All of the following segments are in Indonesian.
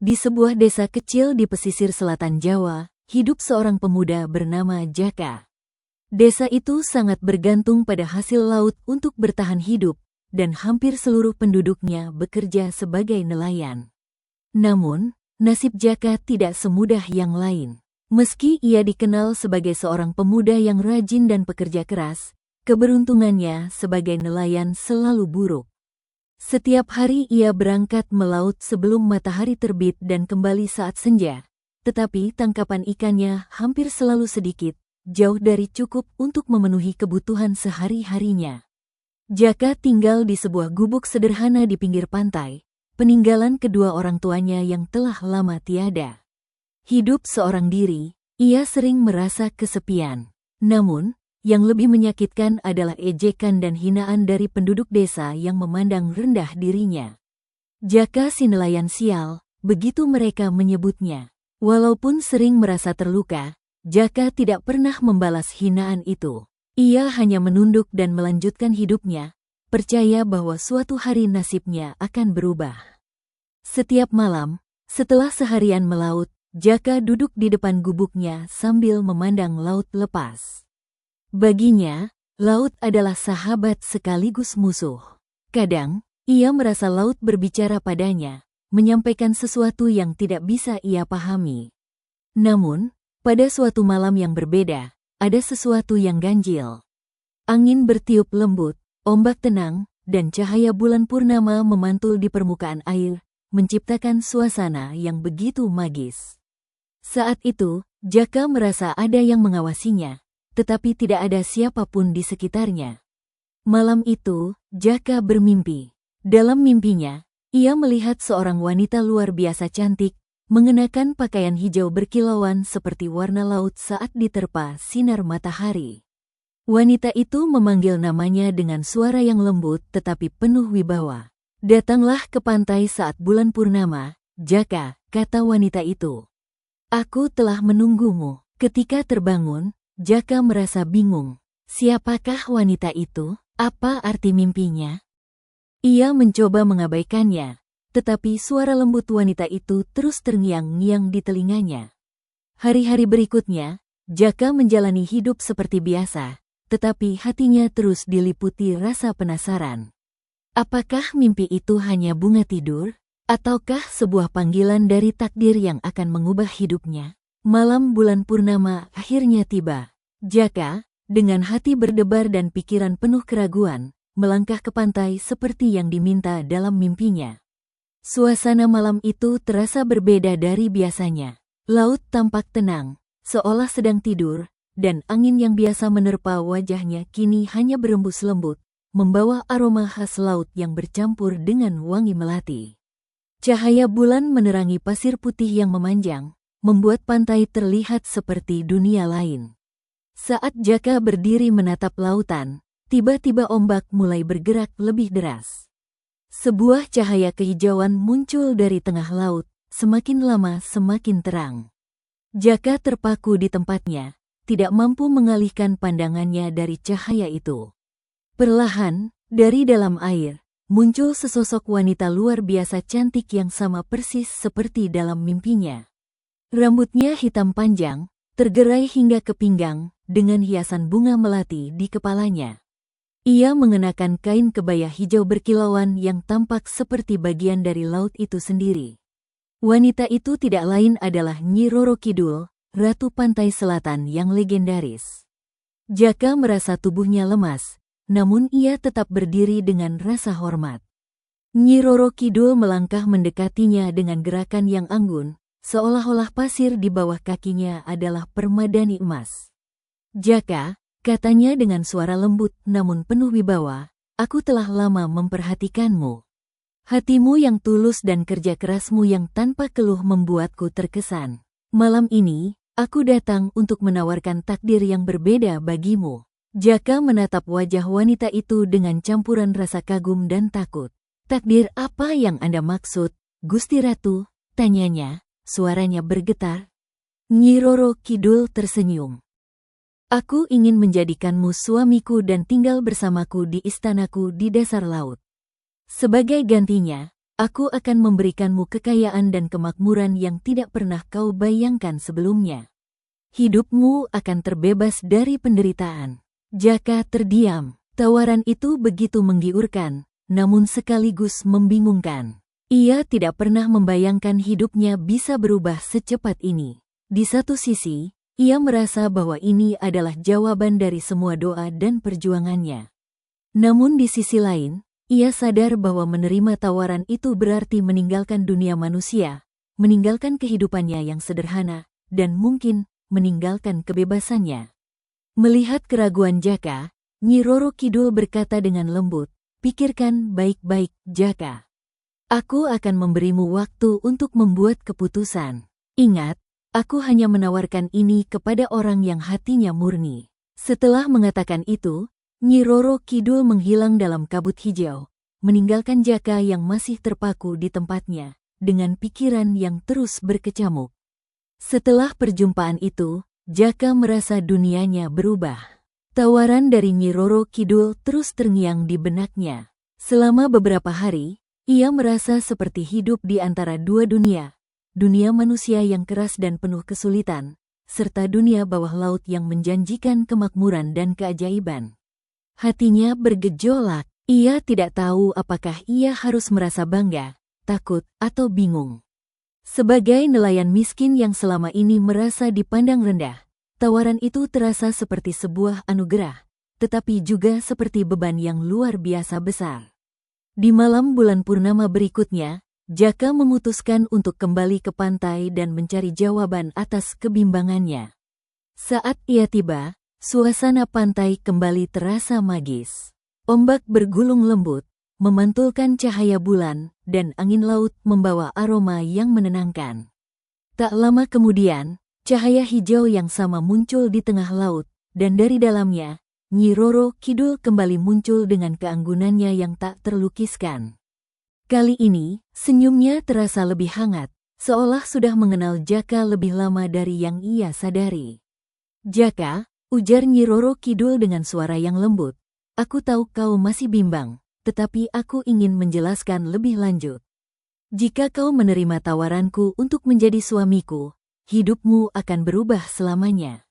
Di sebuah desa kecil di pesisir selatan Jawa, hidup seorang pemuda bernama Jaka. Desa itu sangat bergantung pada hasil laut untuk bertahan hidup, dan hampir seluruh penduduknya bekerja sebagai nelayan. Namun, nasib Jaka tidak semudah yang lain. Meski ia dikenal sebagai seorang pemuda yang rajin dan pekerja keras, keberuntungannya sebagai nelayan selalu buruk. Setiap hari ia berangkat melaut sebelum matahari terbit dan kembali saat senja, tetapi tangkapan ikannya hampir selalu sedikit, jauh dari cukup untuk memenuhi kebutuhan sehari-harinya. Jaka tinggal di sebuah gubuk sederhana di pinggir pantai, peninggalan kedua orang tuanya yang telah lama tiada. Hidup seorang diri, ia sering merasa kesepian. Namun, yang lebih menyakitkan adalah ejekan dan hinaan dari penduduk desa yang memandang rendah dirinya. Jaka si nelayan sial, begitu mereka menyebutnya. Walaupun sering merasa terluka, Jaka tidak pernah membalas hinaan itu. Ia hanya menunduk dan melanjutkan hidupnya, percaya bahwa suatu hari nasibnya akan berubah. Setiap malam, setelah seharian melaut, Jaka duduk di depan gubuknya sambil memandang laut lepas. Baginya, laut adalah sahabat sekaligus musuh. Kadang, ia merasa laut berbicara padanya, menyampaikan sesuatu yang tidak bisa ia pahami. Namun, pada suatu malam yang berbeda, ada sesuatu yang ganjil. Angin bertiup lembut, ombak tenang, dan cahaya bulan purnama memantul di permukaan air, menciptakan suasana yang begitu magis. Saat itu, Jaka merasa ada yang mengawasinya, tetapi tidak ada siapapun di sekitarnya. Malam itu, Jaka bermimpi. Dalam mimpinya, ia melihat seorang wanita luar biasa cantik, mengenakan pakaian hijau berkilauan seperti warna laut saat diterpa sinar matahari. Wanita itu memanggil namanya dengan suara yang lembut tetapi penuh wibawa. "Datanglah ke pantai saat bulan purnama, Jaka," kata wanita itu. "Aku telah menunggumu." Ketika terbangun, Jaka merasa bingung. Siapakah wanita itu? Apa arti mimpinya? Ia mencoba mengabaikannya, tetapi suara lembut wanita itu terus terngiang-ngiang di telinganya. Hari-hari berikutnya, Jaka menjalani hidup seperti biasa, tetapi hatinya terus diliputi rasa penasaran. Apakah mimpi itu hanya bunga tidur? Ataukah sebuah panggilan dari takdir yang akan mengubah hidupnya? Malam bulan purnama akhirnya tiba. Jaka, dengan hati berdebar dan pikiran penuh keraguan, melangkah ke pantai seperti yang diminta dalam mimpinya. Suasana malam itu terasa berbeda dari biasanya. Laut tampak tenang, seolah sedang tidur, dan angin yang biasa menerpa wajahnya kini hanya berembus lembut, membawa aroma khas laut yang bercampur dengan wangi melati. Cahaya bulan menerangi pasir putih yang memanjang, membuat pantai terlihat seperti dunia lain. Saat Jaka berdiri menatap lautan, tiba-tiba ombak mulai bergerak lebih deras. Sebuah cahaya kehijauan muncul dari tengah laut, semakin lama semakin terang. Jaka terpaku di tempatnya, tidak mampu mengalihkan pandangannya dari cahaya itu. Perlahan, dari dalam air, muncul sesosok wanita luar biasa cantik yang sama persis seperti dalam mimpinya. Rambutnya hitam panjang, tergerai hingga ke pinggang, dengan hiasan bunga melati di kepalanya. Ia mengenakan kain kebaya hijau berkilauan yang tampak seperti bagian dari laut itu sendiri. Wanita itu tidak lain adalah Nyi Roro Kidul, Ratu Pantai Selatan yang legendaris. Jaka merasa tubuhnya lemas, namun ia tetap berdiri dengan rasa hormat. Nyi Roro Kidul melangkah mendekatinya dengan gerakan yang anggun, seolah-olah pasir di bawah kakinya adalah permadani emas. "Jaka," katanya dengan suara lembut namun penuh wibawa, "aku telah lama memperhatikanmu. Hatimu yang tulus dan kerja kerasmu yang tanpa keluh membuatku terkesan. Malam ini, aku datang untuk menawarkan takdir yang berbeda bagimu." Jaka menatap wajah wanita itu dengan campuran rasa kagum dan takut. "Takdir apa yang Anda maksud, Gusti Ratu?" tanyanya, suaranya bergetar. Nyi Roro Kidul tersenyum. "Aku ingin menjadikanmu suamiku dan tinggal bersamaku di istanaku di dasar laut. Sebagai gantinya, Aku akan memberikanmu kekayaan dan kemakmuran yang tidak pernah kau bayangkan sebelumnya. Hidupmu akan terbebas dari penderitaan. Jaka terdiam. Tawaran itu begitu menggiurkan, namun sekaligus membingungkan. Ia tidak pernah membayangkan hidupnya bisa berubah secepat ini. Di satu sisi, ia merasa bahwa ini adalah jawaban dari semua doa dan perjuangannya. Namun di sisi lain, ia sadar bahwa menerima tawaran itu berarti meninggalkan dunia manusia, meninggalkan kehidupannya yang sederhana, dan mungkin meninggalkan kebebasannya. Melihat keraguan Jaka, Nyi Roro Kidul berkata dengan lembut, "Pikirkan baik-baik, Jaka. Aku akan memberimu waktu untuk membuat keputusan. Ingat, aku hanya menawarkan ini kepada orang yang hatinya murni." Setelah mengatakan itu, Nyi Roro Kidul menghilang dalam kabut hijau, meninggalkan Jaka yang masih terpaku di tempatnya, dengan pikiran yang terus berkecamuk. Setelah perjumpaan itu, Jaka merasa dunianya berubah. Tawaran dari Nyi Roro Kidul terus terngiang di benaknya. Selama beberapa hari, ia merasa seperti hidup di antara dua dunia. Dunia manusia yang keras dan penuh kesulitan, serta dunia bawah laut yang menjanjikan kemakmuran dan keajaiban. Hatinya bergejolak. Ia tidak tahu apakah ia harus merasa bangga, takut, atau bingung. Sebagai nelayan miskin yang selama ini merasa dipandang rendah, tawaran itu terasa seperti sebuah anugerah, tetapi juga seperti beban yang luar biasa besar. Di malam bulan purnama berikutnya, Jaka memutuskan untuk kembali ke pantai dan mencari jawaban atas kebimbangannya. Saat ia tiba, suasana pantai kembali terasa magis. Ombak bergulung lembut, memantulkan cahaya bulan, dan angin laut membawa aroma yang menenangkan. Tak lama kemudian, cahaya hijau yang sama muncul di tengah laut, dan dari dalamnya, Nyi Roro Kidul kembali muncul dengan keanggunannya yang tak terlukiskan. Kali ini, senyumnya terasa lebih hangat, seolah sudah mengenal Jaka lebih lama dari yang ia sadari. "Jaka," ujar Nyi Roro Kidul dengan suara yang lembut, "aku tahu kau masih bimbang, tetapi aku ingin menjelaskan lebih lanjut. Jika kau menerima tawaranku untuk menjadi suamiku, hidupmu akan berubah selamanya.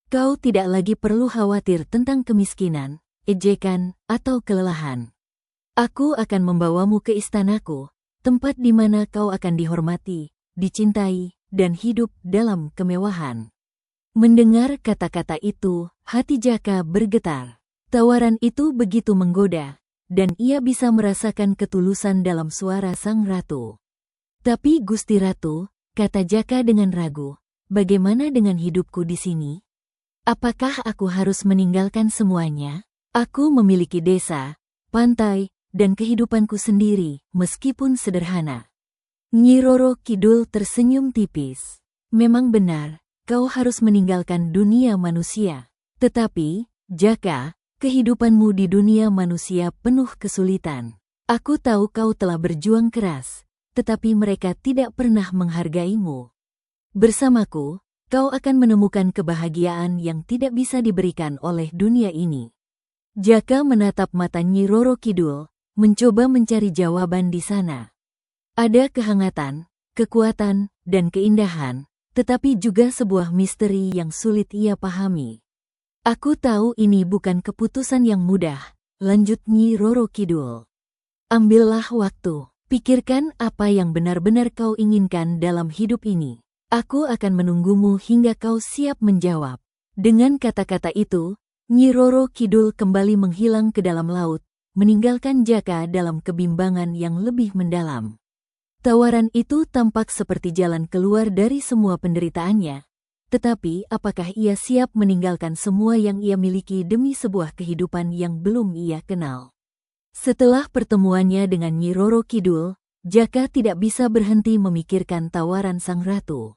Kau tidak lagi perlu khawatir tentang kemiskinan, ejekan, atau kelelahan. Aku akan membawamu ke istanaku, tempat di mana kau akan dihormati, dicintai, dan hidup dalam kemewahan." Mendengar kata-kata itu, hati Jaka bergetar. Tawaran itu begitu menggoda, dan ia bisa merasakan ketulusan dalam suara sang ratu. "Tapi Gusti Ratu," kata Jaka dengan ragu, "bagaimana dengan hidupku di sini? Apakah aku harus meninggalkan semuanya? Aku memiliki desa, pantai, dan kehidupanku sendiri, meskipun sederhana." Nyi Roro Kidul tersenyum tipis. "Memang benar, kau harus meninggalkan dunia manusia. Tetapi, Jaka, kehidupanmu di dunia manusia penuh kesulitan. Aku tahu kau telah berjuang keras, tetapi mereka tidak pernah menghargaimu. Bersamaku, kau akan menemukan kebahagiaan yang tidak bisa diberikan oleh dunia ini." Jaka menatap mata Nyi Roro Kidul, mencoba mencari jawaban di sana. Ada kehangatan, kekuatan, dan keindahan, tetapi juga sebuah misteri yang sulit ia pahami. "Aku tahu ini bukan keputusan yang mudah," lanjut Nyi Roro Kidul. "Ambillah waktu, pikirkan apa yang benar-benar kau inginkan dalam hidup ini. Aku akan menunggumu hingga kau siap menjawab." Dengan kata-kata itu, Nyi Roro Kidul kembali menghilang ke dalam laut, meninggalkan Jaka dalam kebimbangan yang lebih mendalam. Tawaran itu tampak seperti jalan keluar dari semua penderitaannya. Tetapi apakah ia siap meninggalkan semua yang ia miliki demi sebuah kehidupan yang belum ia kenal? Setelah pertemuannya dengan Nyi Roro Kidul, Jaka tidak bisa berhenti memikirkan tawaran sang ratu.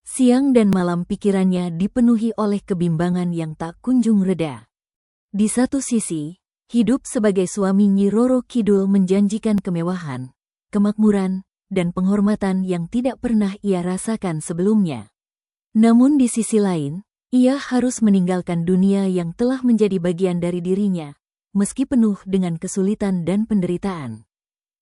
Siang dan malam pikirannya dipenuhi oleh kebimbangan yang tak kunjung reda. Di satu sisi, hidup sebagai suami Nyi Roro Kidul menjanjikan kemewahan, kemakmuran, dan penghormatan yang tidak pernah ia rasakan sebelumnya. Namun di sisi lain, ia harus meninggalkan dunia yang telah menjadi bagian dari dirinya, meski penuh dengan kesulitan dan penderitaan.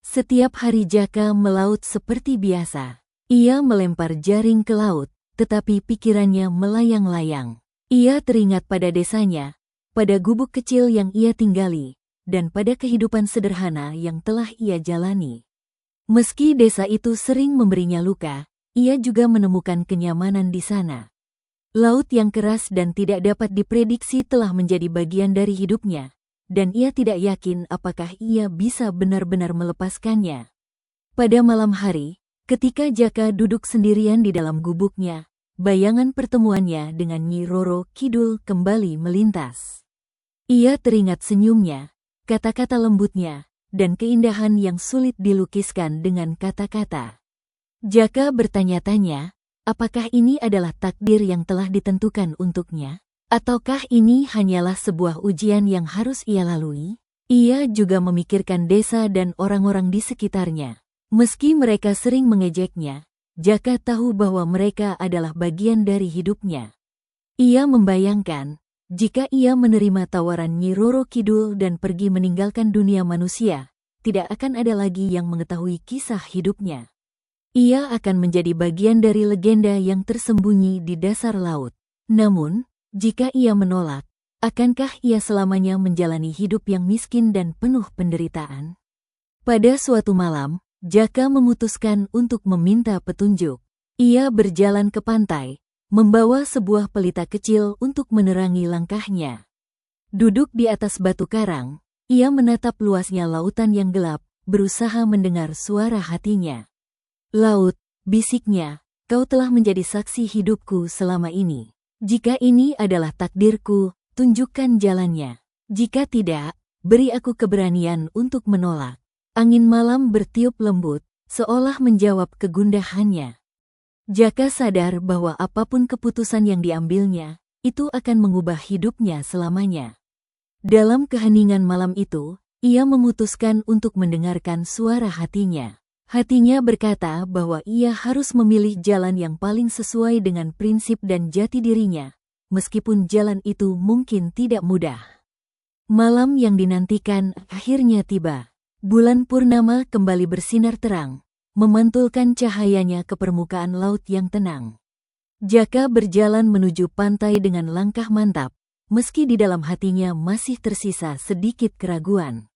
Setiap hari Jaka melaut seperti biasa. Ia melempar jaring ke laut, tetapi pikirannya melayang-layang. Ia teringat pada desanya, pada gubuk kecil yang ia tinggali, dan pada kehidupan sederhana yang telah ia jalani. Meski desa itu sering memberinya luka, ia juga menemukan kenyamanan di sana. Laut yang keras dan tidak dapat diprediksi telah menjadi bagian dari hidupnya, dan ia tidak yakin apakah ia bisa benar-benar melepaskannya. Pada malam hari, ketika Jaka duduk sendirian di dalam gubuknya, bayangan pertemuannya dengan Nyi Roro Kidul kembali melintas. Ia teringat senyumnya, kata-kata lembutnya, dan keindahan yang sulit dilukiskan dengan kata-kata. Jaka bertanya-tanya, apakah ini adalah takdir yang telah ditentukan untuknya? Ataukah ini hanyalah sebuah ujian yang harus ia lalui? Ia juga memikirkan desa dan orang-orang di sekitarnya. Meski mereka sering mengejeknya, Jaka tahu bahwa mereka adalah bagian dari hidupnya. Ia membayangkan, jika ia menerima tawaran Nyi Roro Kidul dan pergi meninggalkan dunia manusia, tidak akan ada lagi yang mengetahui kisah hidupnya. Ia akan menjadi bagian dari legenda yang tersembunyi di dasar laut. Namun, jika ia menolak, akankah ia selamanya menjalani hidup yang miskin dan penuh penderitaan? Pada suatu malam, Jaka memutuskan untuk meminta petunjuk. Ia berjalan ke pantai, membawa sebuah pelita kecil untuk menerangi langkahnya. Duduk di atas batu karang, ia menatap luasnya lautan yang gelap, berusaha mendengar suara hatinya. Laut, bisiknya, kau telah menjadi saksi hidupku selama ini. Jika ini adalah takdirku, tunjukkan jalannya. Jika tidak, beri aku keberanian untuk menolak. Angin malam bertiup lembut, seolah menjawab kegundahannya. Jaka sadar bahwa apapun keputusan yang diambilnya, itu akan mengubah hidupnya selamanya. Dalam keheningan malam itu, ia memutuskan untuk mendengarkan suara hatinya. Hatinya berkata bahwa ia harus memilih jalan yang paling sesuai dengan prinsip dan jati dirinya, meskipun jalan itu mungkin tidak mudah. Malam yang dinantikan akhirnya tiba. Bulan purnama kembali bersinar terang, memantulkan cahayanya ke permukaan laut yang tenang. Jaka berjalan menuju pantai dengan langkah mantap, meski di dalam hatinya masih tersisa sedikit keraguan.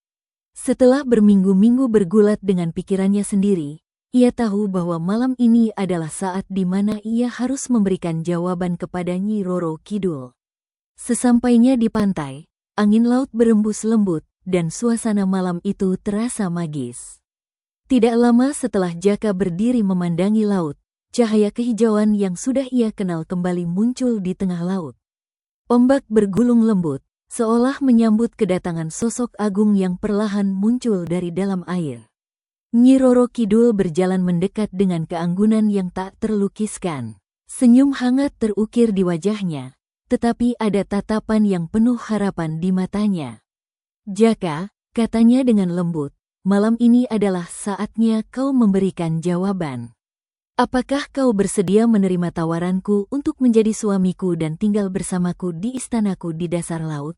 Setelah berminggu-minggu bergulat dengan pikirannya sendiri, ia tahu bahwa malam ini adalah saat di mana ia harus memberikan jawaban kepada Nyi Roro Kidul. Sesampainya di pantai, angin laut berembus lembut, dan suasana malam itu terasa magis. Tidak lama setelah Jaka berdiri memandangi laut, cahaya kehijauan yang sudah ia kenal kembali muncul di tengah laut. Ombak bergulung lembut, seolah menyambut kedatangan sosok agung yang perlahan muncul dari dalam air. Nyi Roro Kidul berjalan mendekat dengan keanggunan yang tak terlukiskan. Senyum hangat terukir di wajahnya, tetapi ada tatapan yang penuh harapan di matanya. Jaka, katanya dengan lembut, malam ini adalah saatnya kau memberikan jawaban. Apakah kau bersedia menerima tawaranku untuk menjadi suamiku dan tinggal bersamaku di istanaku di dasar laut?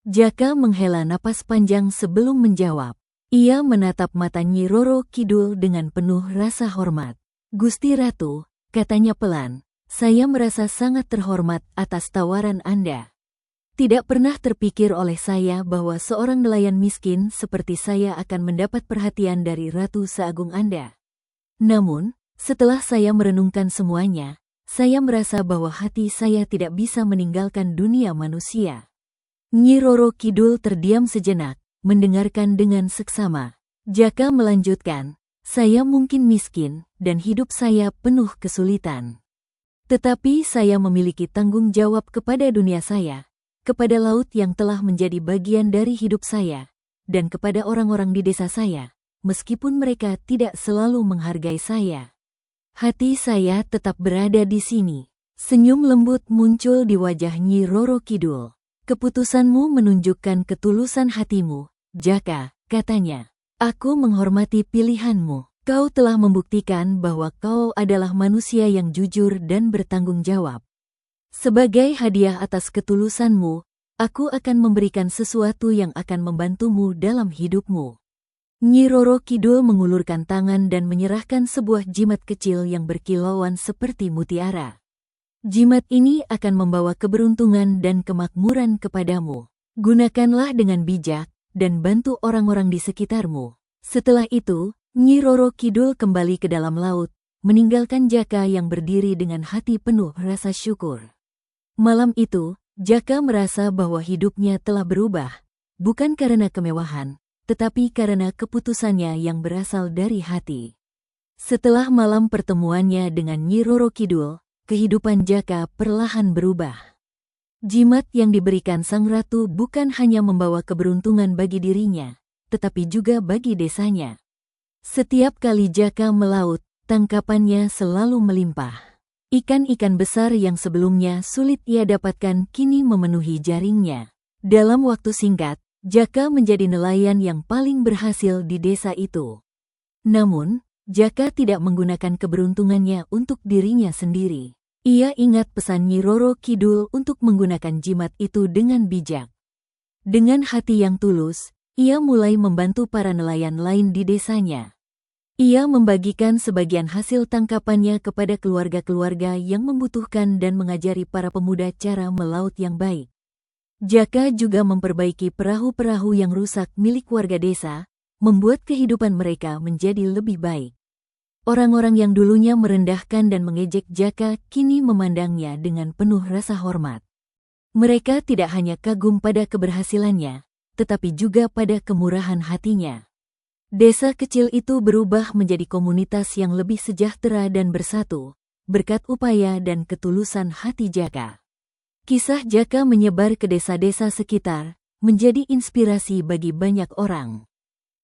Jaka menghela napas panjang sebelum menjawab. Ia menatap mata Nyi Roro Kidul dengan penuh rasa hormat. Gusti Ratu, katanya pelan, saya merasa sangat terhormat atas tawaran Anda. Tidak pernah terpikir oleh saya bahwa seorang nelayan miskin seperti saya akan mendapat perhatian dari Ratu Seagung Anda. Namun, setelah saya merenungkan semuanya, saya merasa bahwa hati saya tidak bisa meninggalkan dunia manusia. Nyi Roro Kidul terdiam sejenak, mendengarkan dengan seksama. Jaka melanjutkan, saya mungkin miskin, dan hidup saya penuh kesulitan. Tetapi saya memiliki tanggung jawab kepada dunia saya, kepada laut yang telah menjadi bagian dari hidup saya, dan kepada orang-orang di desa saya, meskipun mereka tidak selalu menghargai saya. Hati saya tetap berada di sini. Senyum lembut muncul di wajah Nyi Roro Kidul. Keputusanmu menunjukkan ketulusan hatimu, Jaka, katanya. Aku menghormati pilihanmu. Kau telah membuktikan bahwa kau adalah manusia yang jujur dan bertanggung jawab. Sebagai hadiah atas ketulusanmu, aku akan memberikan sesuatu yang akan membantumu dalam hidupmu. Nyi Roro Kidul mengulurkan tangan dan menyerahkan sebuah jimat kecil yang berkilauan seperti mutiara. Jimat ini akan membawa keberuntungan dan kemakmuran kepadamu. Gunakanlah dengan bijak dan bantu orang-orang di sekitarmu. Setelah itu, Nyi Roro Kidul kembali ke dalam laut, meninggalkan Jaka yang berdiri dengan hati penuh rasa syukur. Malam itu, Jaka merasa bahwa hidupnya telah berubah, bukan karena kemewahan, tetapi karena keputusannya yang berasal dari hati. Setelah malam pertemuannya dengan Nyi Roro Kidul, kehidupan Jaka perlahan berubah. Jimat yang diberikan sang ratu bukan hanya membawa keberuntungan bagi dirinya, tetapi juga bagi desanya. Setiap kali Jaka melaut, tangkapannya selalu melimpah. Ikan-ikan besar yang sebelumnya sulit ia dapatkan kini memenuhi jaringnya. Dalam waktu singkat, Jaka menjadi nelayan yang paling berhasil di desa itu. Namun, Jaka tidak menggunakan keberuntungannya untuk dirinya sendiri. Ia ingat pesan Nyi Roro Kidul untuk menggunakan jimat itu dengan bijak. Dengan hati yang tulus, ia mulai membantu para nelayan lain di desanya. Ia membagikan sebagian hasil tangkapannya kepada keluarga-keluarga yang membutuhkan dan mengajari para pemuda cara melaut yang baik. Jaka juga memperbaiki perahu-perahu yang rusak milik warga desa, membuat kehidupan mereka menjadi lebih baik. Orang-orang yang dulunya merendahkan dan mengejek Jaka kini memandangnya dengan penuh rasa hormat. Mereka tidak hanya kagum pada keberhasilannya, tetapi juga pada kemurahan hatinya. Desa kecil itu berubah menjadi komunitas yang lebih sejahtera dan bersatu, berkat upaya dan ketulusan hati Jaka. Kisah Jaka menyebar ke desa-desa sekitar, menjadi inspirasi bagi banyak orang.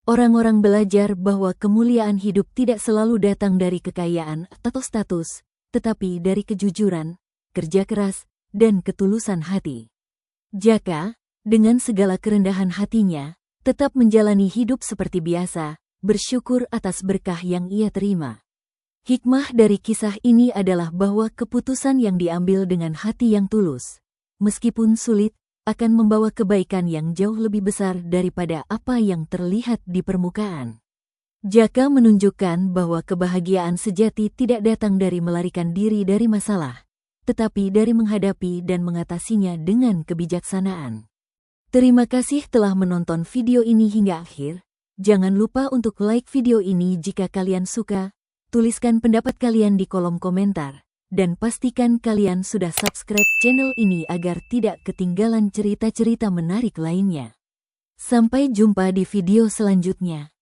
Orang-orang belajar bahwa kemuliaan hidup tidak selalu datang dari kekayaan atau status, tetapi dari kejujuran, kerja keras, dan ketulusan hati. Jaka, dengan segala kerendahan hatinya, tetap menjalani hidup seperti biasa, bersyukur atas berkah yang ia terima. Hikmah dari kisah ini adalah bahwa keputusan yang diambil dengan hati yang tulus, meskipun sulit, akan membawa kebaikan yang jauh lebih besar daripada apa yang terlihat di permukaan. Jaka menunjukkan bahwa kebahagiaan sejati tidak datang dari melarikan diri dari masalah, tetapi dari menghadapi dan mengatasinya dengan kebijaksanaan. Terima kasih telah menonton video ini hingga akhir. Jangan lupa untuk like video ini jika kalian suka. Tuliskan pendapat kalian di kolom komentar, dan pastikan kalian sudah subscribe channel ini agar tidak ketinggalan cerita-cerita menarik lainnya. Sampai jumpa di video selanjutnya.